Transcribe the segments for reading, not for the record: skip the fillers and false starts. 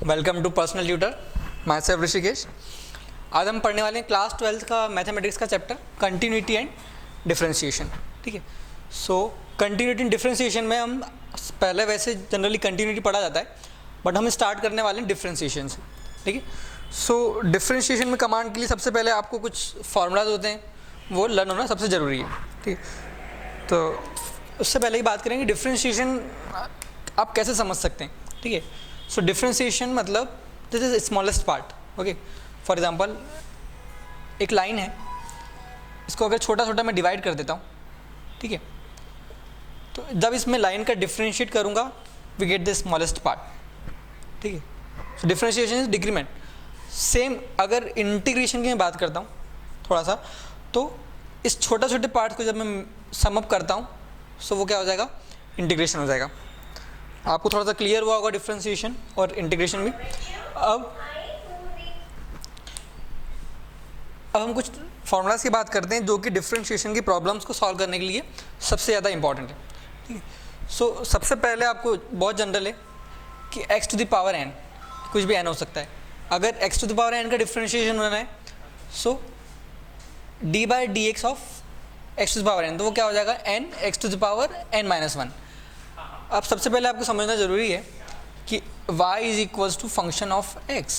Welcome to personal tutor, myself Rishikesh. आज हम पढ़ने वाले हैं क्लास 12 का मैथमेटिक्स का चैप्टर कंटिन्यूटी एंड डिफरेंशिएशन। ठीक है, सो कंटिन्यूटी एंड डिफरेंशिएशन में हम पहले वैसे जनरली कंटिन्यूटी पढ़ा जाता है, बट हम स्टार्ट करने वाले हैं डिफरेंशिएशन से। ठीक है, सो डिफरेंशिएशन में कमांड के लिए सबसे पहले आपको कुछ फार्मूलाज होते हैं, वो लर्न होना सबसे ज़रूरी है। ठीक है, तो उससे पहले ही बात करेंगे डिफरेंशिएशन आप कैसे समझ सकते हैं। ठीक है, सो डिफरेंशिएशन मतलब this is smallest part. Okay, for example एक लाइन है, इसको अगर छोटा छोटा मैं डिवाइड कर देता हूँ, ठीक है, तो जब इसमें लाइन का डिफरेंशिएट करूँगा we get the smallest part. ठीक है, so differentiation is decrement. Same अगर इंटीग्रेशन की मैं बात करता हूँ थोड़ा सा, तो इस छोटे छोटे पार्ट को जब मैं सम अप करता हूँ सो वो क्या हो जाएगा, इंटीग्रेशन हो जाएगा। आपको थोड़ा सा क्लियर हुआ होगा डिफरेंशिएशन और इंटीग्रेशन भी। अब हम कुछ फार्मूलाज की बात करते हैं जो कि डिफरेंशिएशन की प्रॉब्लम्स को सॉल्व करने के लिए सबसे ज़्यादा इंपॉर्टेंट है। ठीक है, सो सबसे पहले आपको बहुत जनरल है कि x to the power n, कुछ भी n हो सकता है। अगर x to the power n का डिफरेंशिएशन होना है so d by d x of x to the power n, तो वो क्या हो जाएगा, n x to the power n minus one. अब सबसे पहले आपको समझना ज़रूरी है कि y is equals to function of x।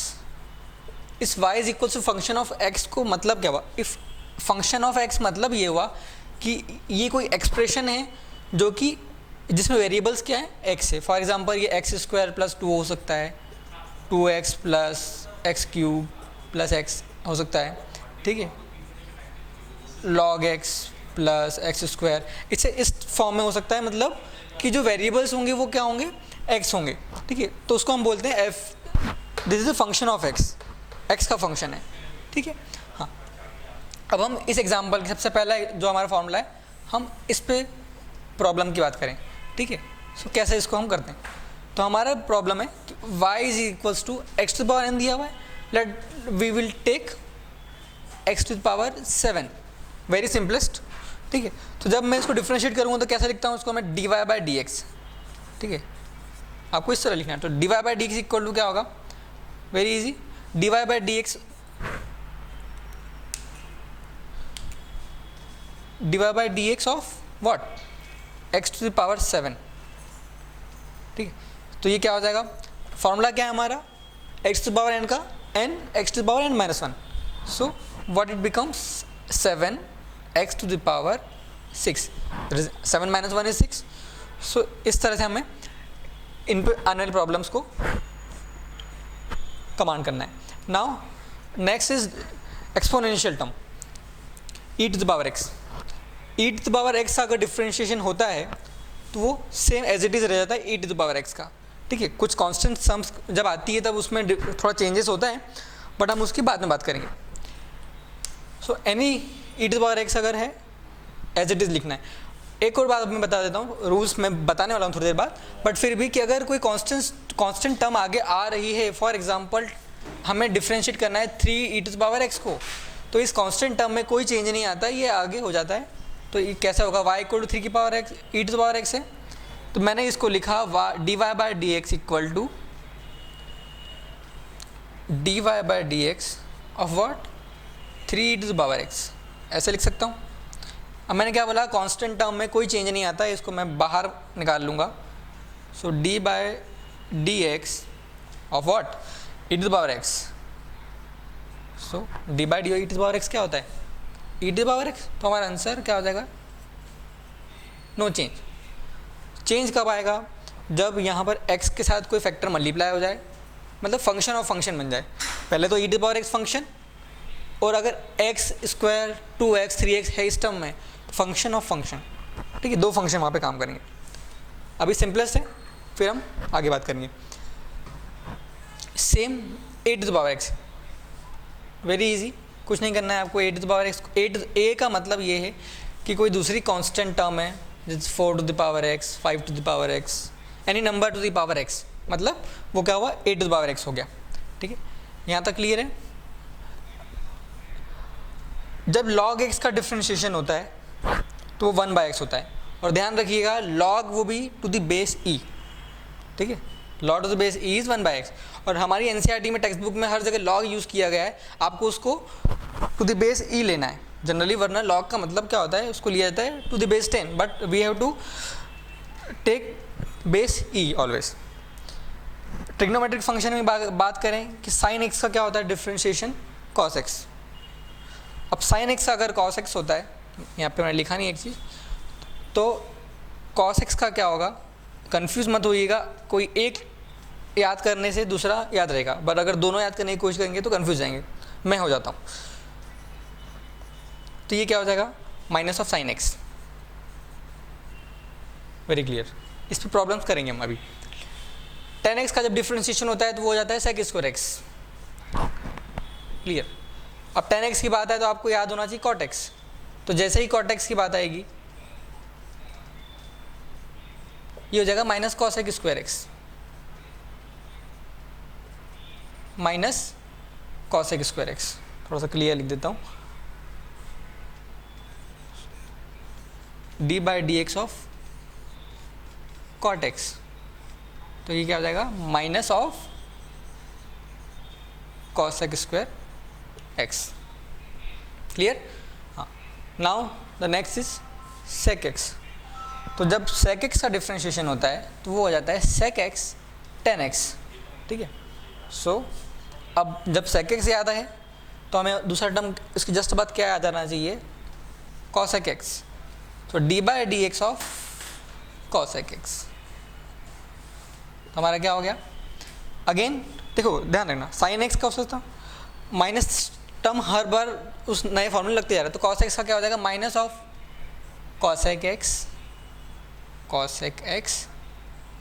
इस y is equals to function of x को मतलब क्या हुआ, इफ फंक्शन ऑफ x मतलब ये हुआ कि ये कोई एक्सप्रेशन है जो कि जिसमें वेरिएबल्स क्या है, x है। फॉर एग्जांपल ये एक्स स्क्वायर प्लस 2 हो सकता है, 2x plus x cube plus x हो सकता है। ठीक है, log x plus x square, इससे इस फॉर्म में हो सकता है, मतलब कि जो वेरिएबल्स होंगे वो क्या होंगे, x होंगे। ठीक है, तो उसको हम बोलते हैं f, this is the function of x का फंक्शन है। ठीक है, हाँ, अब हम इस एग्जांपल सबसे पहला जो हमारा फॉर्मूला है हम इस पे प्रॉब्लम की बात करें। ठीक है, सो कैसे इसको हम करते हैं, तो हमारा प्रॉब्लम है कि y is equals to x to the power n दिया हुआ है, let we will take x to the power 7, very simplest. ठीक है, तो जब मैं इसको डिफरेंशिएट करूँगा तो कैसे लिखता हूँ उसको मैं, d y by d x. ठीक है, आपको इस तरह लिखना है, तो d y by d x equal to क्या होगा, very easy, d y by d x, d y by d x of what, x to the power 7। ठीक है, तो ये क्या हो जाएगा, फॉर्मूला क्या है हमारा, x to the power n का n x to the power n minus one, so what it becomes 7 x to the power 6, 7 minus 1 is 6। So इस तरह से हमें इन पर आने वाली प्रॉब्लम्स को कमांड करना है। Now next is exponential term, e to the power x। e to the power x का अगर डिफरेंशिएशन होता है तो वो सेम एज इट इज रह जाता है e to the power x का। ठीक है, कुछ कांस्टेंट सम्स जब आती है तब उसमें थोड़ा चेंजेस होता है, बट हम उसकी बाद में बात करेंगे। So any e to the power x अगर है एज इट इज़ लिखना है। एक और बात मैं बता देता हूँ, रूल्स मैं बताने वाला हूँ थोड़ी देर बाद, बट फिर भी कि अगर कोई कांस्टेंट टर्म आगे आ रही है, फॉर एग्जांपल हमें डिफरेंशिएट करना है 3 e to the power x को, तो इस कांस्टेंट टर्म में कोई चेंज नहीं आता, ये आगे हो जाता है। तो ये कैसा होगा, y इक्वल टू 3 की power x, e to the power x है, तो मैंने इसको लिखा d y by d x equal to d y by d x of what, 3 to the power x, ऐसे लिख सकता हूँ। अब मैंने क्या बोला, कांस्टेंट टर्म में कोई चेंज नहीं आता है, इसको मैं बाहर निकाल लूँगा। So d by d x of what, e to the power x. So d by d e to the power x क्या होता है, e to the power x, तो हमारा आंसर क्या हो जाएगा, नो चेंज। चेंज कब आएगा, जब यहाँ पर x के साथ कोई फैक्टर मल्टीप्लाई हो जाए, मतलब फंक्शन ऑफ फंक्शन बन जाए। पहले तो e to the power x function, और अगर एक्स स्क्वायर 2x 3x है इस टर्म में, तो फंक्शन ऑफ फंक्शन। ठीक है, दो फंक्शन वहाँ पे काम करेंगे। अभी सिंपलेस्ट है, फिर हम आगे बात करेंगे। Same a to the power x, very easy, कुछ नहीं करना है आपको। a to the power x, a का मतलब ये है कि कोई दूसरी कांस्टेंट टर्म है, जैसे 4 to the power x, 5 to the power x, any number to the power x, मतलब वो क्या हुआ, a to the power x हो गया। ठीक है, यहाँ तक क्लियर है। जब log x का डिफरेंशिएशन होता है तो वो 1 बाई x होता है, और ध्यान रखिएगा log वो भी टू द बेस e। ठीक है, lot of the base E is 1 by x, और हमारी एनसीईआरटी में टेक्स्ट बुक में हर जगह लॉग यूज़ किया गया है, आपको उसको टू द बेस ई लेना है जनरली, वरना लॉग का मतलब क्या होता है, उसको लिया जाता है to the base 10, but we have to take base e always. Trigonometric function में बात करें कि साइन एक्स का क्या होता है डिफ्रेंशिएशन, कॉस एक्स। अब साइन एक्स का अगर कॉस एक्स होता है, यहाँ पे मैंने लिखा नहीं एक चीज़, तो कॉस एक्स का क्या होगा, कंफ्यूज मत होइएगा, कोई एक याद करने से दूसरा याद रहेगा, बट अगर दोनों याद करने की कोशिश करेंगे तो कंफ्यूज जाएंगे, मैं हो जाता हूँ। तो ये क्या हो जाएगा, minus of sine x. Very clear, इस पर प्रॉब्लम्स करेंगे हम अभी। टेन एक्स का जब डिफ्रेंशिएशन होता है तो वो हो जाता है सेक स्क्वायर एक्स। क्लियर। अब टेन एक्स की बात है तो आपको याद होना चाहिए कॉट एक्स, तो जैसे ही कॉट एक्स की बात आएगी ये हो जाएगा minus cosec square x, minus cosec square x. थोड़ा सा क्लियर लिख देता हूँ, d by d x of cot x, तो ये क्या हो जाएगा, minus of cosec square x. Clear. हाँ, now the next is sec x. तो जब सेक एक्स का डिफ्रेंशिएशन होता है तो वो हो जाता है सेक एक्स टेन एक्स। ठीक है। सो अब जब सेक एक्स याद आए तो हमें दूसरा टर्म इसकी जस्ट बात क्या याद आना चाहिए, कॉसेक एक्स। तो d by d x of cosec x, तो हमारा क्या हो गया। अगेन देखो ध्यान रखना, साइन एक्स का हो सकता माइनस टर्म हर बार उस नए फॉर्मूले लगते जा रहे हैं, तो कॉस एक्स का क्या हो जाएगा, minus of cosec x, cosec x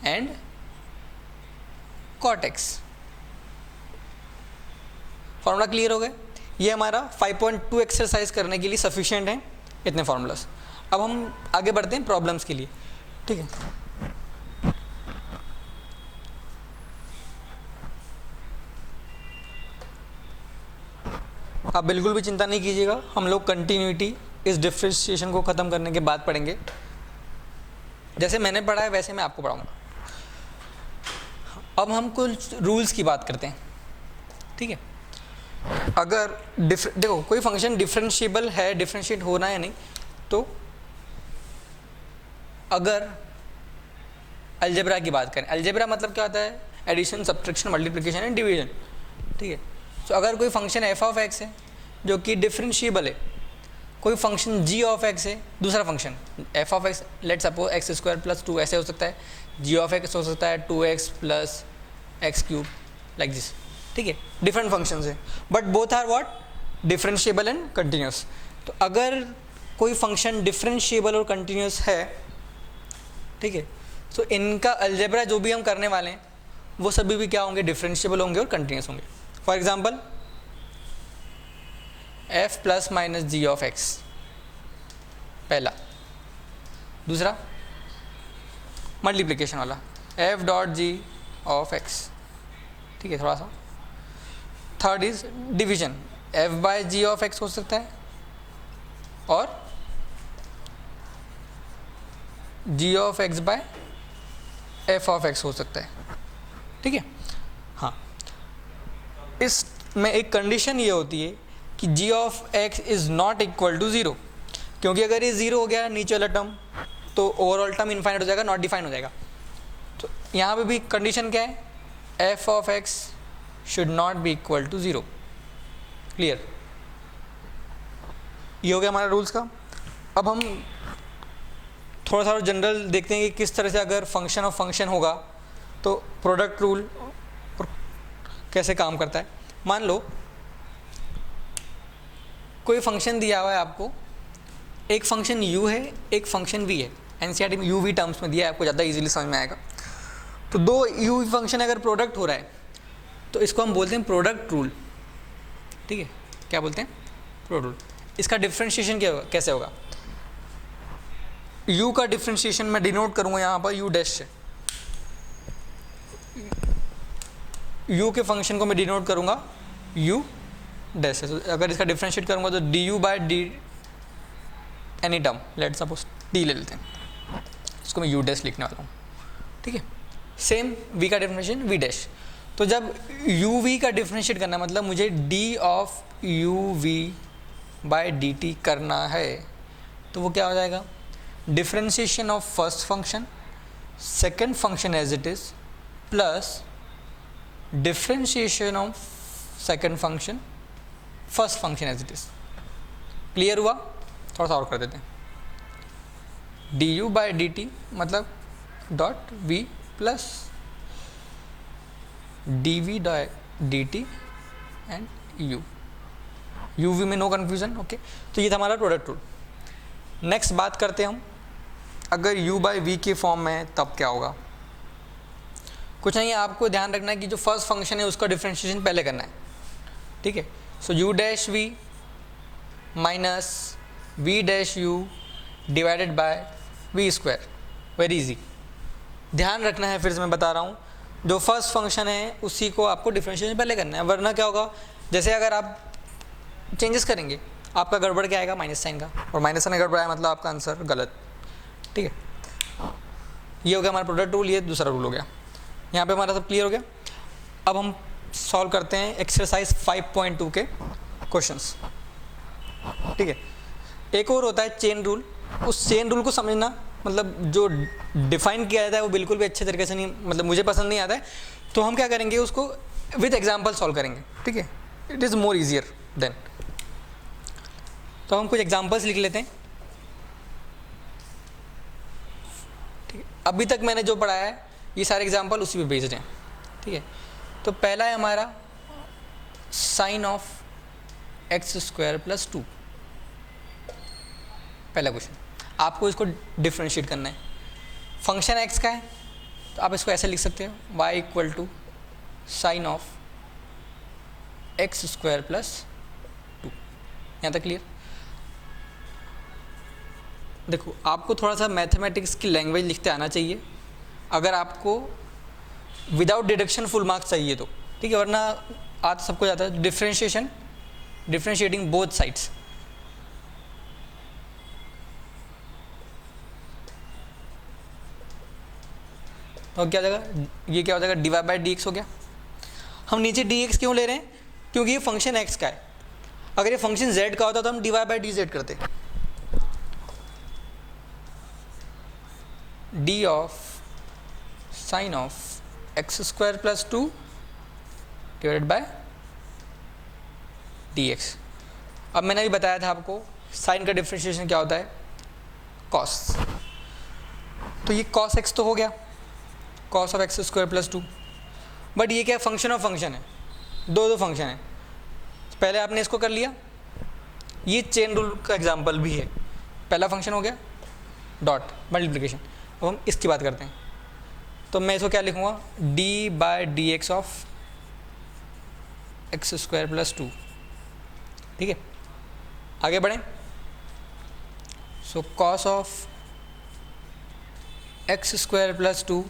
and cot x. Formula clear हो गए। ये हमारा 5.2 एक्सरसाइज करने के लिए सफिशिएंट है इतने फॉर्मूलास। अब हम आगे बढ़ते हैं प्रॉब्लम्स के लिए। ठीक है। आप बिल्कुल भी चिंता नहीं कीजिएगा, हम लोग कंटिन्यूटी इस डिफ्रेंशिएशन को ख़त्म करने के बाद पढ़ेंगे। जैसे मैंने पढ़ा है वैसे मैं आपको पढ़ाऊंगा। अब हम कुछ रूल्स की बात करते हैं। ठीक है। अगर देखो कोई फंक्शन डिफरेंशिएबल है, डिफरेंशिएट होना है नहीं, तो अगर अलजेब्रा की बात करें, अलजेब्रा मतलब क्या होता है, addition, subtraction, multiplication and division. ठीक है। तो अगर कोई फंक्शन एफ ऑफ एक्स है जो कि डिफरेंशिएबल है, कोई फंक्शन जी ऑफ एक्स है, दूसरा function F of x, let suppose x square plus 2 ऐसे हो सकता है, जी ऑफ एक्स हो सकता है 2x plus x cube, like this. ठीक है। डिफरेंट फंक्शंस है but both are what, differentiable and continuous. तो अगर कोई फंक्शन डिफरेंशिएबल और कंटिन्यूस है, ठीक है, तो इनका अलजेब्रा जो भी हम करने वाले हैं वो सभी भी क्या होंगे, डिफरेंशिएबल होंगे और कंटिन्यूस होंगे। For example f plus minus g of x, पहला। दूसरा मल्टीप्लिकेशन वाला, f dot g of x. ठीक है, थोड़ा सा। Third is division, f by g of x हो सकता है और g of x by f of x हो सकता है। ठीक है। हाँ, इसमें एक कंडीशन ये होती है कि g of x is not equal to zero, क्योंकि अगर ये ज़ीरो हो गया नीचे वाला टर्म तो ओवरऑल टर्म इनफाइनाइट हो जाएगा, नॉट डिफाइन हो जाएगा। तो यहाँ पे भी कंडीशन क्या है, f of x should not be equal to zero. Clear. ये हो गया हमारा रूल्स का। अब हम थोड़ा सा जनरल देखते हैं कि किस तरह से अगर फंक्शन ऑफ फंक्शन होगा तो प्रोडक्ट रूल कैसे काम करता है। मान लो कोई फंक्शन दिया हुआ है आपको, एक फंक्शन u है, एक फंक्शन v है। एनसीईआरटी में u v टर्म्स में दिया है, आपको ज़्यादा इजीली समझ में आएगा। तो दो u v फंक्शन अगर प्रोडक्ट हो रहा है तो इसको हम बोलते हैं प्रोडक्ट रूल। ठीक है, क्या बोलते हैं, प्रोडक्ट रूल। इसका डिफ्रेंशिएशन क्या होगा, कैसे होगा, u का डिफ्रेंशिएशन मैं डिनोट करूँगा यहाँ पर u डैश से। u के फंक्शन को मैं डिनोट करूँगा u डैश से। तो अगर इसका डिफ्रेंशिएट करूँगा तो d u by d any term, let suppose डी ले लेते हैं, इसको मैं u डैश लिखने वाला हूँ। ठीक है। सेम v का डिफ्रेंशिएशन v डैश। तो जब यू वी का डिफ्रेंशिएट करना है, मतलब मुझे d of u v by d t करना है, तो वो क्या हो जाएगा, differentiation of first function second function as it is plus differentiation of second function first function as it is. Clear हुआ? थोड़ा सा और कर देते हैं। D u by d t मतलब dot v plus d v d t and u, u v में no confusion. Okay, तो ये था हमारा प्रोडक्ट रूल। नेक्स्ट बात करते हैं हम, अगर u बाई वी के फॉर्म में है तब क्या होगा। कुछ नहीं है, आपको ध्यान रखना है कि जो फर्स्ट फंक्शन है उसका डिफ्रेंशिएशन पहले करना है, ठीक है। So u dash v minus v dash u divided by v square, very easy. ध्यान रखना है, फिर से मैं बता रहा हूँ, जो फर्स्ट फंक्शन है उसी को आपको डिफ्रेंशिएशन पहले करना है, वरना क्या होगा, जैसे अगर आप चेंजेस करेंगे आपका गड़बड़ क्या आएगा, माइनस साइन का, और माइनस साइन गड़बड़ आया मतलब आपका आंसर गलत, ठीक है। ये हो गया हमारा प्रोडक्ट रूल, ये दूसरा रूल हो गया। यहाँ पे हमारा सब क्लियर हो गया। अब हम सॉल्व करते हैं एक्सरसाइज 5.2 के क्वेश्चंस, ठीक है। एक और होता है चेन रूल, उस चेन रूल को समझना, मतलब जो डिफाइन किया जाता है वो बिल्कुल भी अच्छे तरीके से नहीं, मतलब मुझे पसंद नहीं आता है, तो हम क्या करेंगे, उसको विद एग्जाम्पल सॉल्व करेंगे, ठीक है। It is more easier than. तो हम कुछ एग्जाम्पल्स लिख लेते हैं, ठीक है। अभी तक मैंने जो पढ़ाया है ये सारे एग्जाम्पल उसी पे बेस्ड हैं, ठीक है। तो पहला है हमारा sine of x square plus 2, पहला क्वेश्चन। आपको इसको डिफ्रेंशिएट करना है। फंक्शन एक्स का है तो आप इसको ऐसे लिख सकते हो, y equal to sine of x square plus 2। यहाँ तक क्लियर? देखो, आपको थोड़ा सा मैथमेटिक्स की लैंग्वेज लिखते आना चाहिए अगर आपको विदाउट डिडक्शन फुल मार्क्स चाहिए तो, ठीक है, वरना आज सबको जाता है डिफ्रेंशिएशन, डिफ्रेंशिएटिंग बोथ साइड्स। तो क्या हो जाएगा, ये क्या हो जाएगा, d y by d x हो गया। हम नीचे डी एक्स क्यों ले रहे हैं, क्योंकि ये फंक्शन एक्स का है। अगर ये फंक्शन जेड का होता तो हम d y by d z करते, d of sine of x square plus 2 divided by d x. अब मैंने अभी बताया था आपको साइन का डिफ्रेंशिएशन क्या होता है, कॉस। तो ये कॉस एक्स तो हो गया, cos of x square plus 2, but ये क्या फंक्शन ऑफ फंक्शन है, दो फंक्शन है। पहले आपने इसको कर लिया, ये चेन रूल का एग्जांपल भी है। पहला फंक्शन हो गया डॉट मल्टीप्लिकेशन। अब हम इसकी बात करते हैं, तो मैं इसको क्या लिखूँगा, d by d x of x square plus 2, ठीक है। आगे बढ़ें, so cos of x square plus 2।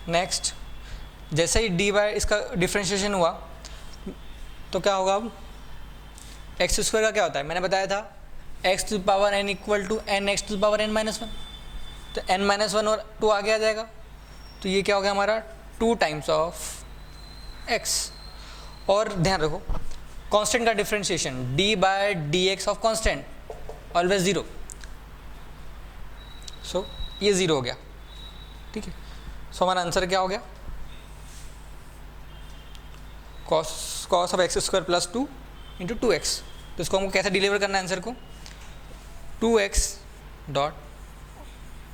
Next, जैसे ही डी बाय इसका डिफ्रेंशिएशन हुआ तो क्या होगा, अब एक्स स्क्वायर का क्या होता है, मैंने बताया था x to power n equal to n x to power n minus 1, तो एन माइनस 1 और 2 आगे आ जाएगा, तो ये क्या हो गया हमारा 2 टाइम्स ऑफ एक्स। और ध्यान रखो, कांस्टेंट का differentiation d by d x of constant always 0, so ये 0 हो गया, ठीक है। सो हमारा आंसर क्या हो गया, cos of x square plus 2 into 2x। तो इसको हमको कैसे डिलीवर करना है आंसर को, 2x dot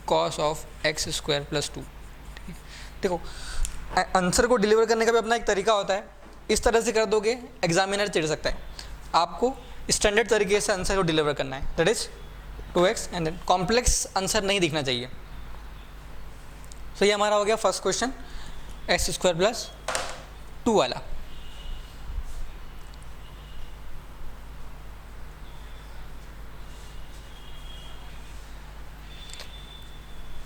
cos of x square plus 2। देखो, आंसर को डिलीवर करने का भी अपना एक तरीका होता है, इस तरह से कर दोगे एग्जामिनर चिढ़ सकता है। आपको स्टैंडर्ड तरीके से आंसर को डिलीवर करना है, that is 2x and then complex answer नहीं दिखना चाहिए। तो ये हमारा हो गया first question, x square plus 2 वाला।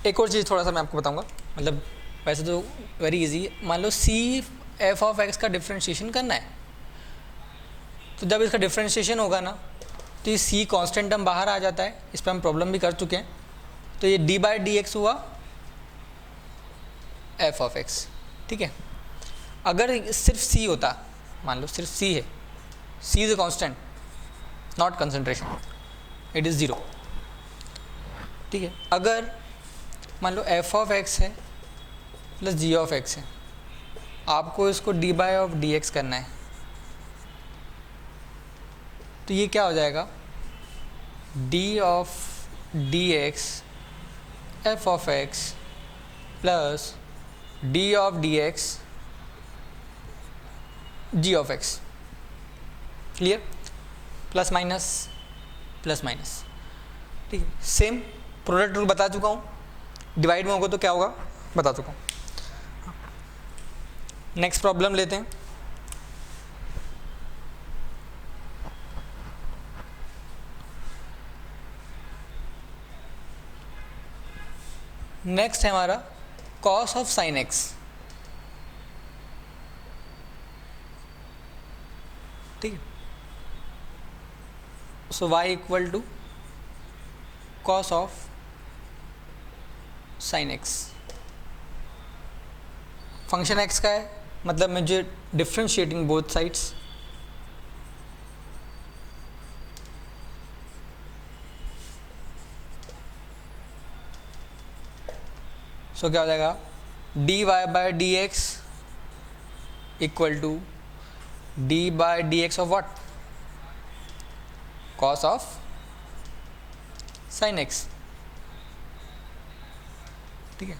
एक और चीज़ थोड़ा सा मैं आपको बताऊंगा, मतलब वैसे तो वेरी इजी है। मान लो सी एफ ऑफ एक्स का डिफ्रेंशिएशन करना है, तो जब इसका डिफ्रेंशिएशन होगा ना, तो ये सी कांस्टेंट टर्म बाहर आ जाता है, इस पर हम प्रॉब्लम भी कर चुके हैं। तो ये डी बाई डी एक्स हुआ एफ ऑफ एक्स, ठीक है। अगर सिर्फ सी होता, मान लो सिर्फ सी है, C is a constant not concentration, it is 0, ठीक है। अगर मान लो एफ ऑफ एक्स है प्लस जी ऑफ एक्स है, आपको इसको D by of D X करना है, तो ये क्या हो जाएगा, D of D X F of x plus D of D X G of X. Clear? Plus minus, ठीक है। सेम प्रोडक्ट रूल बता चुका हूँ, डिवाइड में होगा तो क्या होगा बता चुका हूँ। नेक्स्ट प्रॉब्लम लेते हैं। नेक्स्ट है हमारा कॉस ऑफ साइन एक्स, ठीक है। So y equal to cos of sine x. Function x का है, मतलब मुझे डिफ्रेंशिएटिंग बोथ साइड्स, सो क्या हो जाएगा, d y by d x equal to d by d x of what, cos of sine x, ठीक है।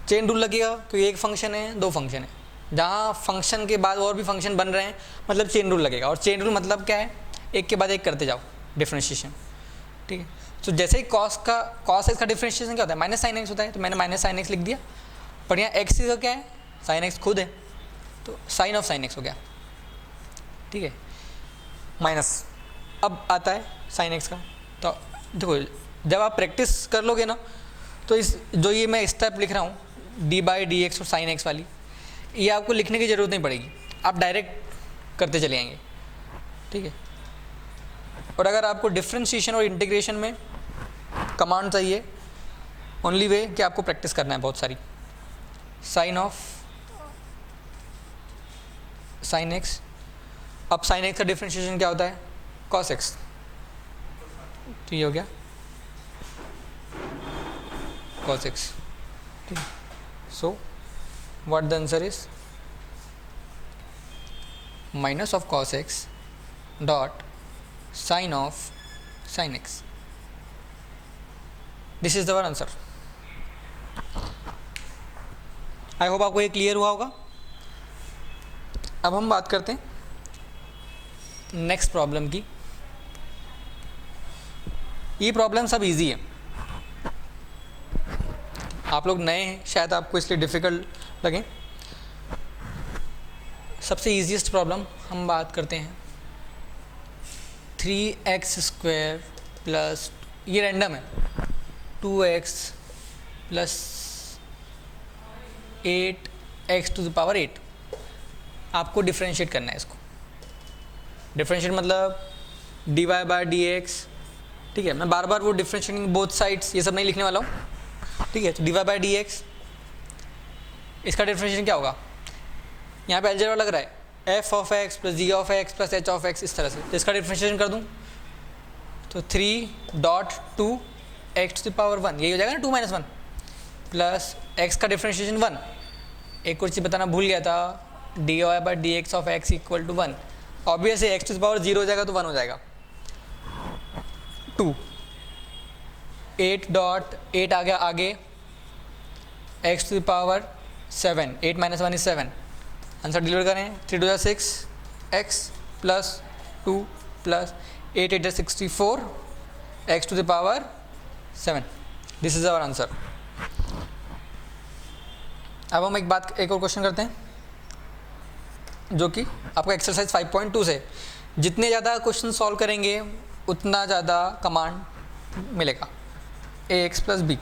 चेन रूल लगेगा क्योंकि एक फंक्शन है, दो फंक्शन है, जहाँ फंक्शन के बाद और भी फंक्शन बन रहे हैं, मतलब चेन रूल लगेगा। और चेन रूल मतलब क्या है, एक के बाद एक करते जाओ डिफ्रेंशिएशन, ठीक है। तो जैसे ही कॉस एक्स का डिफ्रेंशिएशन क्या होता है, माइनस साइन एक्स होता है, तो मैंने माइनस साइन एक्स लिख दिया, पर यहाँ एक्स का क्या है, साइन एक्स खुद है, तो साइन ऑफ साइन एक्स हो गया, ठीक है, माइनस। अब आता है साइन एक्स का, तो देखो जब आप प्रैक्टिस कर लोगे ना, तो इस जो ये मैं स्टेप लिख रहा हूँ डी बाई डी एक्स और साइन एक्स वाली, ये आपको लिखने की ज़रूरत नहीं पड़ेगी, आप डायरेक्ट करते चले आएंगे, ठीक है। और अगर आपको डिफ्रेंशिएशन और इंटीग्रेशन में कमांड चाहिए, ओनली वे कि आपको प्रैक्टिस करना है बहुत सारी। साइन ऑफ साइन एक्स, अब साइन एक्स का डिफ्रेंशिएशन क्या होता है, कॉस एक्स, तो ये हो गया cos x, ठीक है। So what the answer is minus of cos x dot sine of sine x, this is our answer. I hope आपको ये क्लियर हुआ होगा। अब हम बात करते हैं नेक्स्ट प्रॉब्लम की। ये प्रॉब्लम सब इजी है, आप लोग नए हैं शायद आपको इसलिए डिफ़िकल्ट लगे। सबसे ईजीएस्ट प्रॉब्लम हम बात करते हैं, 3x² प्लस, ये रैंडम है, 2x प्लस 8x⁸। आपको डिफ्रेंशिएट करना है इसको। डिफ्रेंशिएट मतलब d y by d x, ठीक है। मैं बार बार वो डिफ्रेंशिएटिंग बोथ साइड्स ये सब नहीं लिखने वाला हूँ, ठीक है। तो d y by d x, इसका डिफ्रेंशिएशन क्या होगा, यहाँ पे अलजेब्रा लग रहा है f of x plus ji of x plus h of x, इस तरह से। तो इसका डिफ्रेंशिएशन कर दूँ तो 3.2 x⁻1, यही हो जाएगा ना, 2 - 1 प्लस x का डिफ्रेंशिएशन 1। एक और चीज़ बताना भूल गया था, d y by d x of x equal to 1। Obviously x⁻0 हो जाएगा तो 1 हो जाएगा। 2 8.8 आ गया आगे, x⁻7, 8 - 1 इज 7। आंसर डिलीवर करें, 3 × 6 x plus 2 plus 8 × 8 = 64 x⁻7। This is our answer. अब हम एक और क्वेश्चन करते हैं, जो कि आपको एक्सरसाइज 5.2 से, जितने ज़्यादा क्वेश्चन सॉल्व करेंगे उतना ज़्यादा कमांड मिलेगा। ax plus b,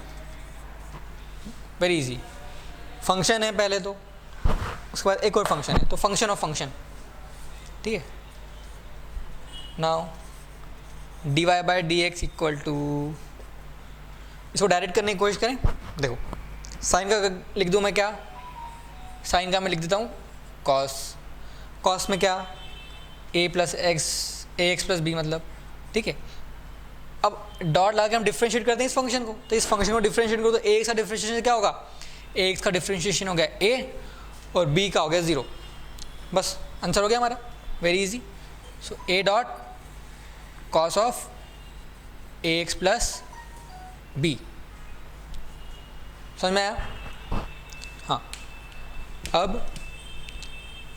very easy. Function है पहले तो, उसके बाद एक और फंक्शन है, तो फंक्शन ऑफ फंक्शन, ठीक है। Now d y by d x equal to, इसको डायरेक्ट करने की कोशिश करें। देखो साइन का लिख दूँ मैं क्या, साइन का मैं लिख देता हूँ कॉस। कॉस में क्या, ए प्लस एक्स, ए एक्स प्लस बी मतलब, ठीक है। अब डॉट लगा के हम डिफ्रेंशिएट करते हैं इस फंक्शन को, तो इस फंक्शन को डिफ्रेंशिएट करो तो ए एक्स का डिफ्रेंशिएशन क्या होगा, ए एक्स का डिफ्रेंशिएशन हो गया ए और बी का हो गया 0, बस आंसर हो गया हमारा, very easy. So a dot cos of a x plus b, समझ में आया? हाँ, अब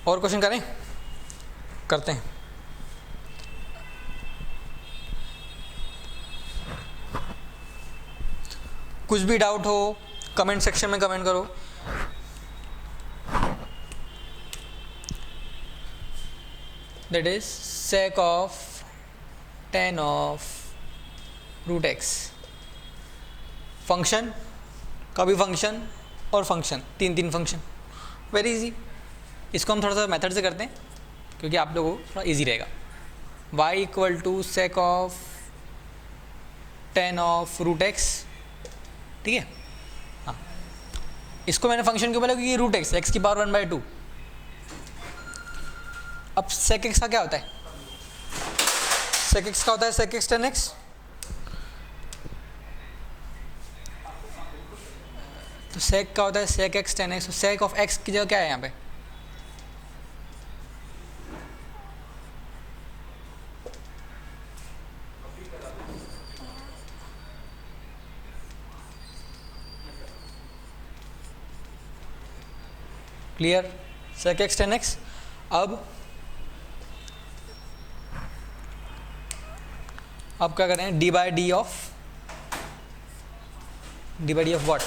और क्वेश्चन करें, करते हैं। कुछ भी डाउट हो कमेंट सेक्शन में कमेंट करो। That is sec of tan of root x. Function का भी फंक्शन और फंक्शन, तीन फंक्शन, वेरी इजी। इसको हम थोड़ा सा मेथड से करते हैं क्योंकि आप लोगों को थोड़ा इजी रहेगा। y equal to sec of tan of root x, ठीक है। हाँ, इसको मैंने फंक्शन क्यों बोला, क्योंकि ये रूट एक्स, एक्स की पावर 1/2। अब sec x का क्या होता है, sec x का होता है sec x tan x। तो sec का होता है sec x tan x, sec of x की जगह क्या है यहाँ पे, clear, sec x tan x। अब क्या करें, d by d of what,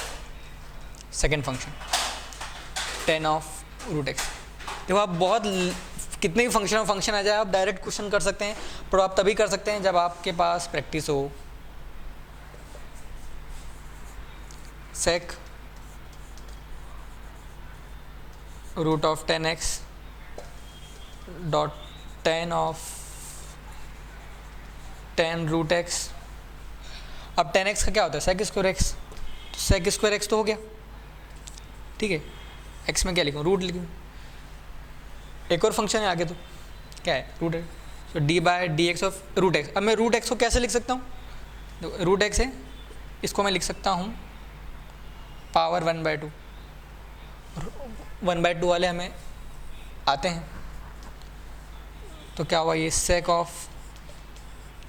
second function tan of root x. देखो आप बहुत कितने भी फंक्शन आ जाए आप डायरेक्ट क्वेश्चन कर सकते हैं, पर आप तभी कर सकते हैं जब आपके पास प्रैक्टिस हो। sec root of tan x dot tan of tan root x। अब tan x का क्या होता है sec स्क्वायर x, तो sec स्क्वायर x तो हो गया, ठीक है। x में क्या लिखूँ, रूट लिखूँ, एक और फंक्शन है आगे, तो क्या है रूट है, तो d by d x of root x. अब मैं रूट एक्स को कैसे लिख सकता हूँ, देखो रूट एक्स है, इसको मैं लिख सकता हूँ पावर 1/2, 1/2 वाले हमें आते हैं, तो क्या हुआ ये sec of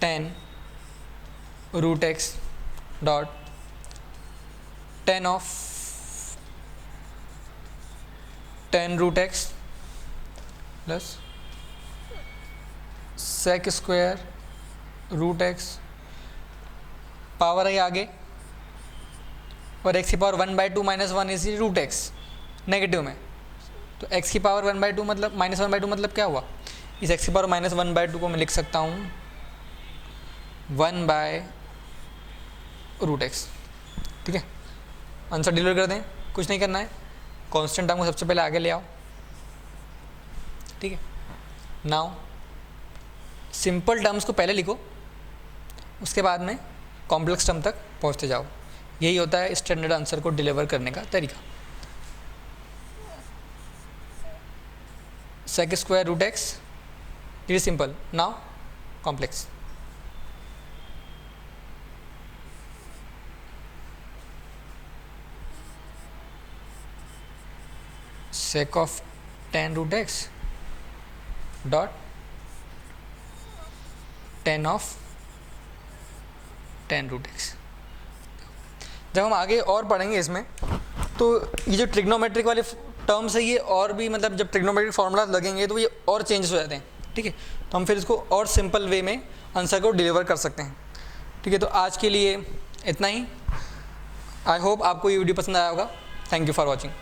tan root x dot tan of tan root x plus sec square root x, power है आगे, और x की power 1/2 minus 1 is root x, negative में, तो x की पावर 1/2 मतलब माइनस 1/2 मतलब क्या हुआ, इस x की पावर माइनस 1/2 को मैं लिख सकता हूँ 1/√x, ठीक है। आंसर डिलीवर कर दें, कुछ नहीं करना है, कांस्टेंट टर्म को सबसे पहले आगे ले आओ, ठीक है। नाउ सिंपल टर्म्स को पहले लिखो, उसके बाद में कॉम्प्लेक्स टर्म तक पहुँचते जाओ, यही होता है स्टैंडर्ड आंसर को डिलीवर करने का तरीका। sec square root x, it is simple, now complex. sec of tan root x dot tan of tan root x. जब हम आगे और पढ़ेंगे इसमें, तो ये जो ट्रिग्नोमेट्रिक वाले टर्म्स है ये और भी, मतलब जब ट्रिग्नोमेट्रिक फार्मूला लगेंगे तो ये और चेंजेस हो जाते हैं, ठीक है। तो हम फिर इसको और सिंपल वे में आंसर को डिलीवर कर सकते हैं, ठीक है। तो आज के लिए इतना ही, आई होप आपको ये वीडियो पसंद आया होगा। Thank you for watching.